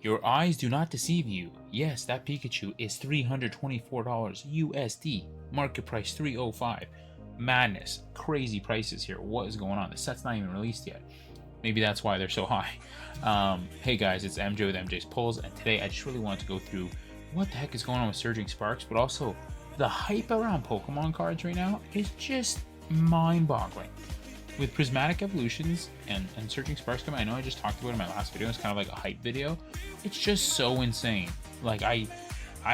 Your eyes do not deceive you. Yes, that Pikachu is $324 USD. Market price $305. Madness. Crazy prices here. What is going on? The set's not even released yet. Maybe that's why they're so high. Hey guys, it's MJ with MJ's Pulls, and today I just really wanted to go through what the heck is going on with Surging Sparks, but also the hype around Pokemon cards right now is just mind-boggling. With Prismatic Evolutions and Surging Sparks coming, I know I just talked about it in my last video. It's kind of like a hype video. It's just so insane. Like I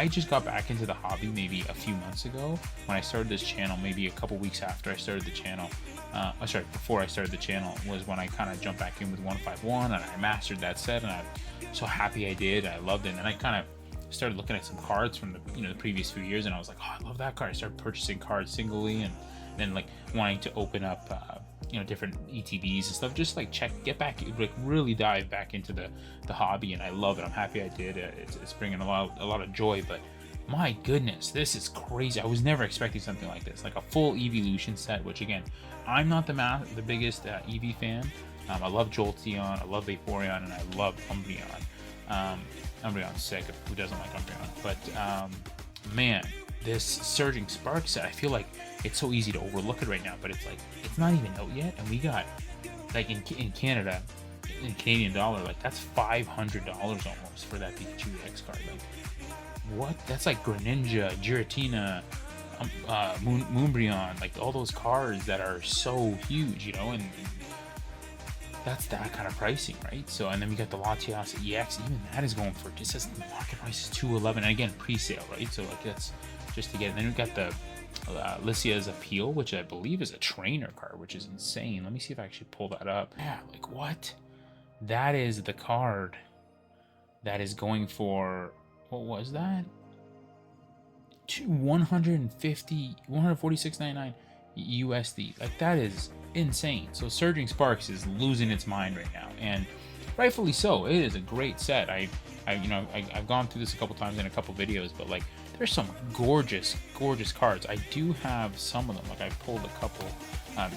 just got back into the hobby maybe a few months ago when I started this channel. Maybe a couple weeks after I started the channel. Before I started the channel was when I kind of jumped back in with 151 and I mastered that set, and I'm so happy I did. I loved it, and I kind of started looking at some cards from the previous few years, and I was like, oh, I love that card. I started purchasing cards singly, and then like wanting to open up different ETBs and stuff, just like get back, like really dive back into the hobby, and I love it. I'm happy I did. It's bringing a lot of joy, but my goodness, this is crazy. I was never expecting something like this, like a full Evolution set, which again, I'm not the biggest Eevee fan. I love Jolteon, I love Vaporeon, and I love Umbreon. Umbreon's sick. Who doesn't like Umbreon? But man, this Surging Spark set, I feel like it's so easy to overlook it right now, but it's like it's not even out yet, and we got like in Canada, in Canadian dollar, like that's $500 almost for that Pikachu EX card. Like what? That's like Greninja, Giratina, Moonbreon, like all those cards that are so huge, and that's that kind of pricing, right? So, and then we got the Latias EX, even that is going for, just as the market price is $211, and again, pre-sale, right? So like that's just to get it. And then we got the Lycia's Appeal, which I believe is a trainer card, which is insane. Let me see if I actually pull that up. Yeah, like what? That is the card that is going for, what was that? 146.99 USD. Like that is insane. So Surging Sparks is losing its mind right now, and rightfully so. It is a great set. I've gone through this a couple times in a couple videos, but like there's some gorgeous cards. I do have some of them. Like I pulled a couple,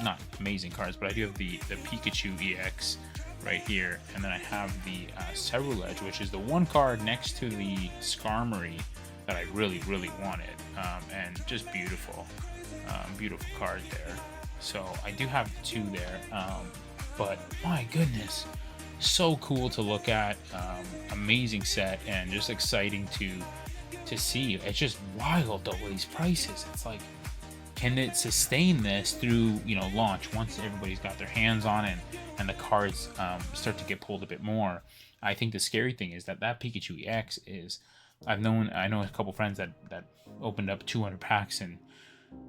not amazing cards, but I do have the Pikachu EX right here, and then I have the Ceruledge, which is the one card next to the Skarmory that I really wanted, and just beautiful card there. So I do have two there, but my goodness, so cool to look at, amazing set, and just exciting to see. It's just wild though, these prices. It's like, can it sustain this through launch once everybody's got their hands on it and the cards start to get pulled a bit more? I think the scary thing is that Pikachu EX is, I know a couple friends that opened up 200 packs and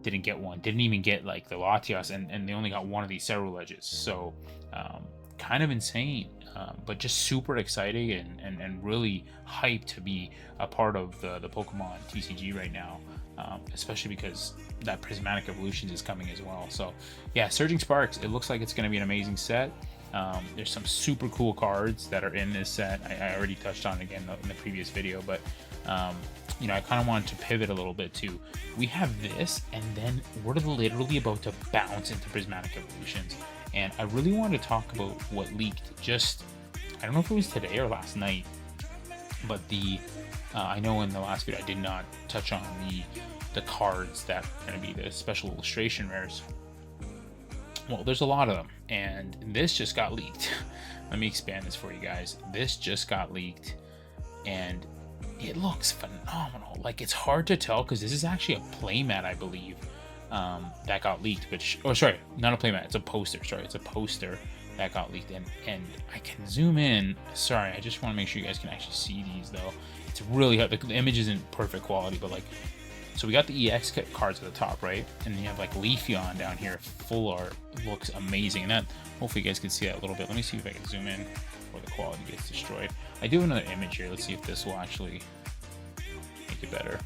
didn't get one, didn't even get like the Latias, and they only got one of these Ceruledges. So kind of insane, but just super exciting and really hyped to be a part of the Pokemon TCG right now, especially because that Prismatic Evolutions is coming as well. So yeah, Surging Sparks, it looks like it's going to be an amazing set. There's some super cool cards that are in this set. I already touched on it again in the previous video, but I kind of wanted to pivot a little bit too. We have this, and then we're literally about to bounce into Prismatic Evolutions, and I really wanted to talk about what leaked just, I don't know if it was today or last night, but I know in the last video I did not touch on the cards that are going to be the special illustration rares. Well, there's a lot of them, and this just got leaked. Let me expand this for you guys. This just got leaked, and it looks phenomenal. Like, it's hard to tell because this is actually a playmat, I believe, that got leaked. Sorry, not a playmat. It's a poster. Sorry, it's a poster that got leaked, and I can zoom in. Sorry, I just want to make sure you guys can actually see these though. It's really hard. The image isn't perfect quality, but like. So we got the EX cards at the top, right? And then you have like Leafeon down here, full art. It looks amazing. And that, hopefully you guys can see that a little bit. Let me see if I can zoom in before the quality gets destroyed. I do have another image here. Let's see if this will actually make it better.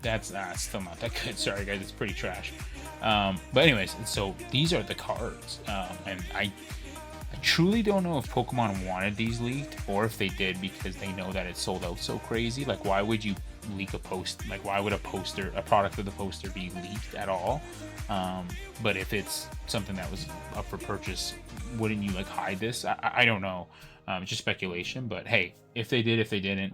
That's still not that good. Sorry guys, it's pretty trash. But anyways, so these are the cards. And I truly don't know if Pokemon wanted these leaked or if they did because they know that it sold out so crazy. Like, why would you leak a post? Like, why would a product of the poster be leaked at all? But if it's something that was up for purchase, wouldn't you like hide this? I don't know. It's just speculation. But hey, if they did, if they didn't,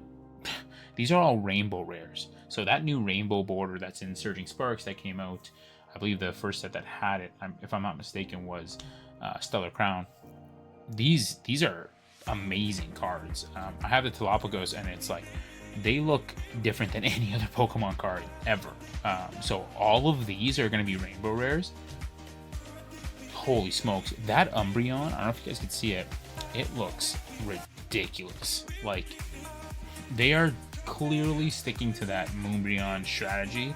these are all rainbow rares. So that new rainbow border that's in Surging Sparks that came out, I believe the first set that had it, if I'm not mistaken, was Stellar Crown. These are amazing cards. I have the Galapagos, and it's like they look different than any other Pokemon card ever. So all of these are going to be rainbow rares. Holy smokes, that Umbreon, I don't know if you guys can see it, it looks ridiculous. Like, they are clearly sticking to that Moonbreon strategy.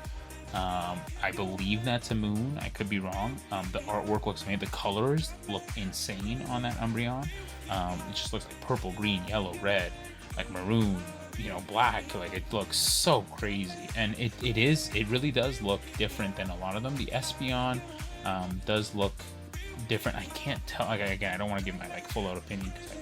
I believe that's a moon. I could be wrong. The artwork looks amazing. The colors look insane on that Umbreon. It just looks like purple, green, yellow, red, like maroon, you know, black. Like, it looks so crazy, and it really does look different than a lot of them. The Espeon does look different. I can't tell. Like, again, I don't want to give my like full out opinion because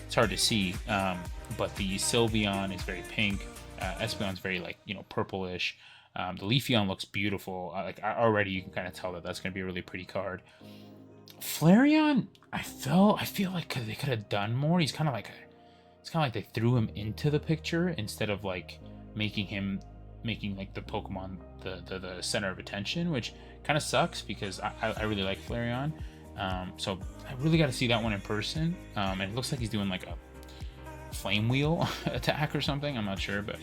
it's hard to see. But the Sylveon is very pink. Espeon's very like, you know, purplish. The Leafeon looks beautiful. Like, already you can kind of tell that that's going to be a really pretty card. Flareon, I feel like they could have done more. It's kind of like they threw him into the picture instead of like making like the Pokemon the center of attention, which kind of sucks because I really like Flareon. So I really got to see that one in person. And it looks like he's doing like a flame wheel attack or something. I'm not sure, but.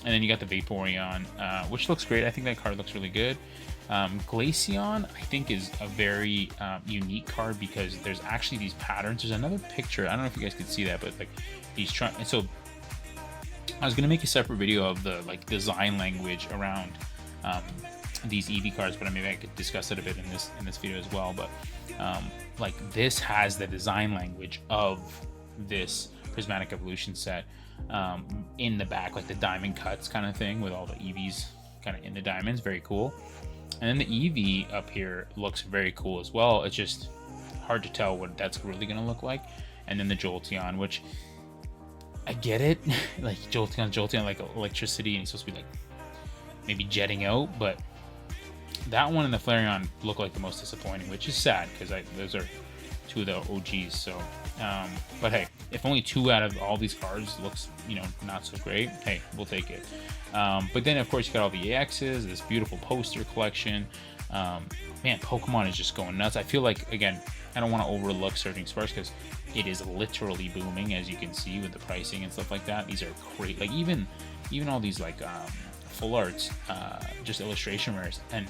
And then you got the Vaporeon, which looks great. I think that card looks really good. Glaceon, I think, is a very unique card because there's actually these patterns. There's another picture. I don't know if you guys could see that, but like these and so I was gonna make a separate video of the like design language around these EV cards, but maybe I could discuss it a bit in this video as well. But like, this has the design language of this Prismatic Evolution set in the back, like the diamond cuts kind of thing with all the EVs kind of in the diamonds. Very cool. And then the EV up here looks very cool as well. It's just hard to tell what that's really going to look like. And then the Jolteon, which I get it, like Jolteon like electricity, and he's supposed to be like maybe jetting out, but that one and the Flareon look like the most disappointing, which is sad because those are two of the OGs. So but hey, if only 2 out of all these cards looks, you know, not so great, hey, we'll take it. But then of course you got all the AXs, this beautiful poster collection. Man, Pokemon is just going nuts. I feel like, again, I don't want to overlook Surging Sparks because it is literally booming, as you can see with the pricing and stuff like that. These are great. Like, even all these like full arts, just illustration rares. And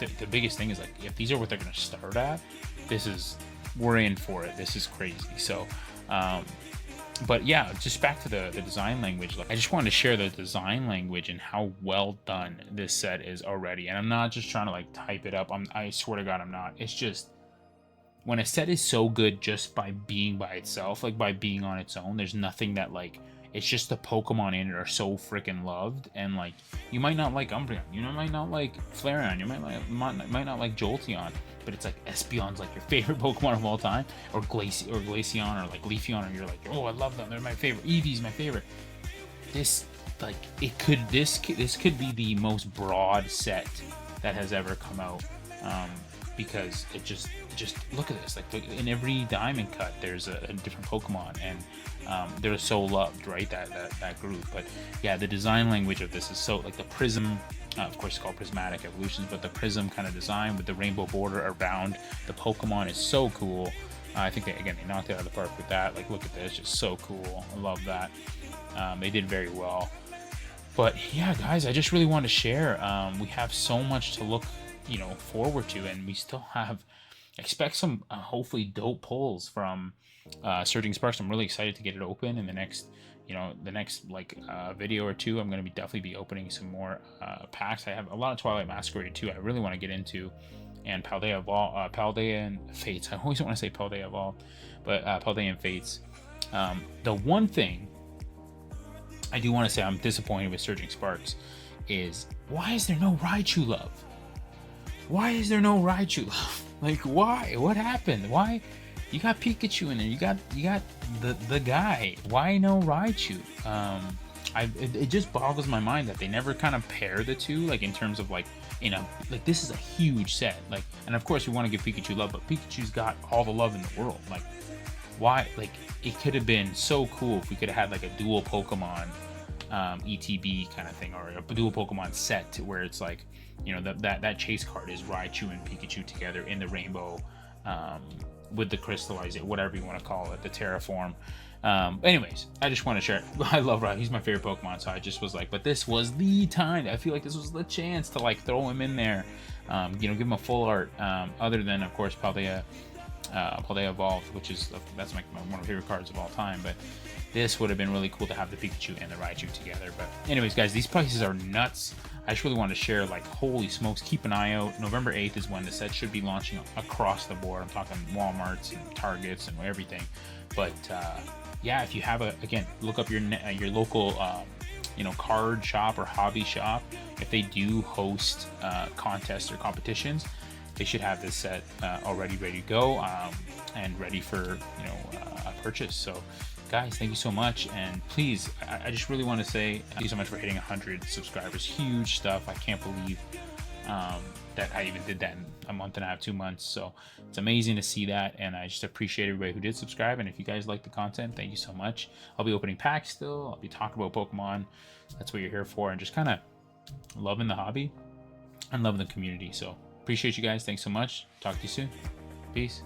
the biggest thing is, like, if these are what they're going to start at, we're in for it. This is crazy. So but yeah, just back to the design language. Like, I just wanted to share the design language and how well done this set is already. And I'm not just trying to like type it up. I swear to God, I'm not. It's just, when a set is so good just by being by itself, like by being on its own, there's nothing that like, it's just the Pokemon in it are so freaking loved. And like, you might not like Umbreon, you might not like Flareon, you might not like Jolteon, but it's like Espeon's like your favorite Pokemon of all time, or Glaceon, or like Leafeon, and you're like, oh, I love them, they're my favorite. Eevee's my favorite. This, like, this could be the most broad set that has ever come out, because it just look at this. Like, in every diamond cut, there's a different Pokemon, and they're so loved, right? That group. But yeah, the design language of this is so, like, the prism. Of course, it's called Prismatic Evolutions, but the prism kind of design with the rainbow border around the Pokemon is so cool. I think they knocked it out of the park with that. Like, look at this, just so cool. I love that. They did very well. But yeah, guys, I just really wanted to share. We have so much to look, forward to, and we still expect some hopefully dope pulls from Surging Sparks. I'm really excited to get it open in the next video or two. I'm going to definitely be opening some more packs. I have a lot of Twilight Masquerade too I really want to get into, and Paldea and Fates. I always want to say Paldea Evolved, but Paldea and Fates. The one thing I do want to say I'm disappointed with Surging Sparks is, why is there no Raichu love? Why is there no Raichu love? Like, why? What happened? Why? You got Pikachu in there. You got the guy. Why no Raichu? it just boggles my mind that they never kind of pair the two, like in terms of like, like this is a huge set, like, and of course we want to give Pikachu love, but Pikachu's got all the love in the world. Like, why? Like, it could have been so cool if we could have had like a dual Pokemon ETB kind of thing, or a dual Pokemon set to where it's like, that chase card is Raichu and Pikachu together in the rainbow, with the crystallized, whatever you want to call it, the terraform. Anyways, I just want to share. I love Raichu. He's my favorite Pokemon, so I just was like, but this was the time. I feel like this was the chance to like throw him in there, give him a full art. Other than of course Paldea Evolved, which is that's one of my favorite cards of all time. But this would have been really cool to have the Pikachu and the Raichu together. But anyways, guys, these prices are nuts. I just really want to share, like, holy smokes, keep an eye out. November 8th is when the set should be launching across the board. I'm talking Walmarts and Targets and everything. But yeah, if you have again, look up your local card shop or hobby shop. If they do host contests or competitions, they should have this set already ready to go, and ready for a purchase. So guys, thank you so much, and please, I just really want to say thank you so much for hitting 100 subscribers. Huge stuff. I can't believe that I even did that in a month and a half, 2 months. So it's amazing to see that, and I just appreciate everybody who did subscribe. And if you guys like the content, thank you so much. I'll be opening packs still. I'll be talking about Pokemon. That's what you're here for, and just kind of loving the hobby and loving the community. So appreciate you guys. Thanks so much. Talk to you soon. Peace.